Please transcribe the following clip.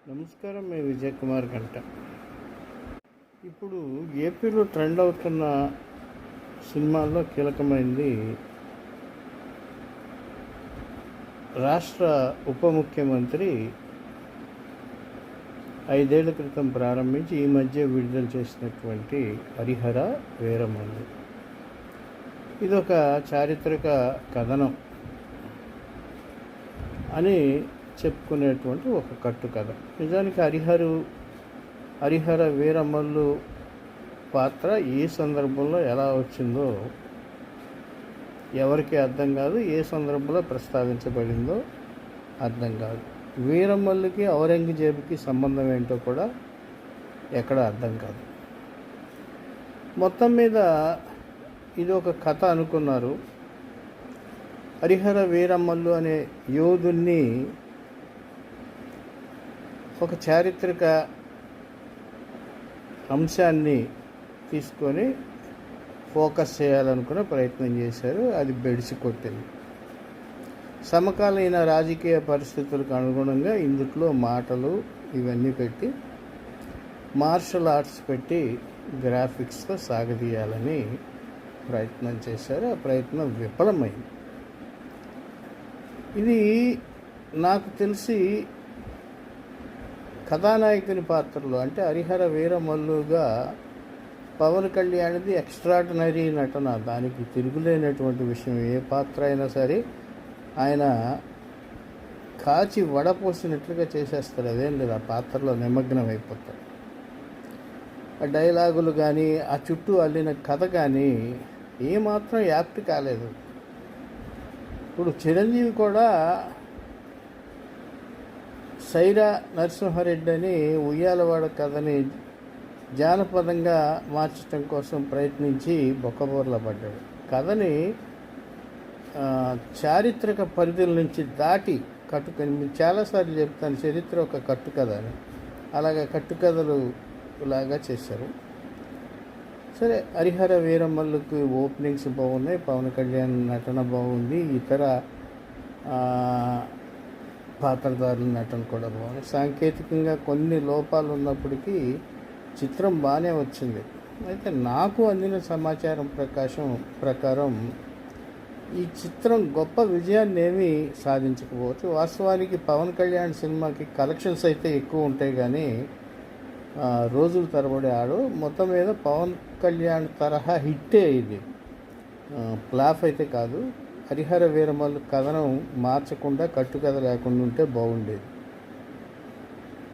నమస్కారం, మేము విజయ్ కుమార్ గంట. ఇప్పుడు ఏపీలో ట్రెండ్ అవుతున్న సినిమాల్లో కీలకమైనది రాష్ట్ర ఉప ముఖ్యమంత్రి 5 ఏళ్ల క్రితం ప్రారంభించి ఈ మధ్య విడుదల చేసినటువంటి హరిహర వీరమల్లు. ఇదొక చారిత్రక కథనం అని చెప్పుకునేటువంటి ఒక కట్టు కథ. నిజానికి హరిహర వీరమల్లు పాత్ర ఏ సందర్భంలో ఎలా వచ్చిందో ఎవరికి అర్థం కాదు, ఏ సందర్భంలో ప్రస్తావించబడిందో అర్థం కాదు. వీరమల్లుకి ఔరంగజేబుకి సంబంధం ఏంటో కూడా ఎక్కడ అర్థం కాదు. మొత్తం మీద ఇది ఒక కథ అనుకున్నారు. హరిహర వీరమల్లు అనే యోధుణ్ణి ఒక చారిత్రక అంశాన్ని తీసుకొని ఫోకస్ చేయాలనుకునే ప్రయత్నం చేశారు. అది బెడిసి కొట్టింది. సమకాలీన రాజకీయ పరిస్థితులకు అనుగుణంగా ఇందులో మాటలు ఇవన్నీ పెట్టి మార్షల్ ఆర్ట్స్ పెట్టి గ్రాఫిక్స్తో సాగదీయాలని ప్రయత్నం చేశారు. ఆ ప్రయత్నం విఫలమైంది. ఇది నాకు తెలిసి కథానాయకుని పాత్రలో అంటే హరిహర వీరమల్లుగా పవన్ కళ్యాణ్ది ఎక్స్ట్రాడినరీ నటన, దానికి తిరుగులేనటువంటి విషయం. ఏ పాత్ర అయినా సరే ఆయన కాచి వడపోసినట్లుగా చేసేస్తారు. అదేం లేదు, ఆ పాత్రలో నిమగ్నం అయిపోతారు. ఆ డైలాగులు కానీ ఆ చుట్టూ అల్లిన కథ కానీ ఏమాత్రం యాప్ట్ కాలేదు. ఇప్పుడు చిరంజీవి కూడా సైరా నరసింహారెడ్డి అని ఉయ్యాలవాడ కథని జానపదంగా మార్చడం కోసం ప్రయత్నించి బొక్కబోర్ల పడ్డాడు. కథని చారిత్రక పరిధుల నుంచి దాటి కట్టుకొని చాలాసార్లు చెప్తాను, చరిత్ర ఒక కట్టు కథ అని. అలాగే కట్టుకథలు లాగా చేశారు. సరే, హరిహర వీరమల్లుకి ఓపెనింగ్స్ బాగున్నాయి, పవన్ కళ్యాణ్ నటన బాగుంది, ఇతర పాత్రధారుల నటన కూడా బాగుంది. సాంకేతికంగా కొన్ని లోపాలు ఉన్నప్పటికీ చిత్రం బాగానే వచ్చింది. అయితే నాకు అందిన సమాచారం ప్రకారం ఈ చిత్రం గొప్ప విజయాన్ని ఏమీ సాధించకపోవచ్చు. వాస్తవానికి పవన్ కళ్యాణ్ సినిమాకి కలెక్షన్స్ అయితే ఎక్కువ ఉంటాయి, కానీ రోజుల తరబడి ఆడు. మొత్తం మీద పవన్ కళ్యాణ్ తరహా హిట్టే ఇది, ఫ్లాప్ అయితే కాదు. హరిహర వీరమల్లు కథనం మార్చకుండా కట్టుకథ లేకుండా ఉంటే బాగుండేది.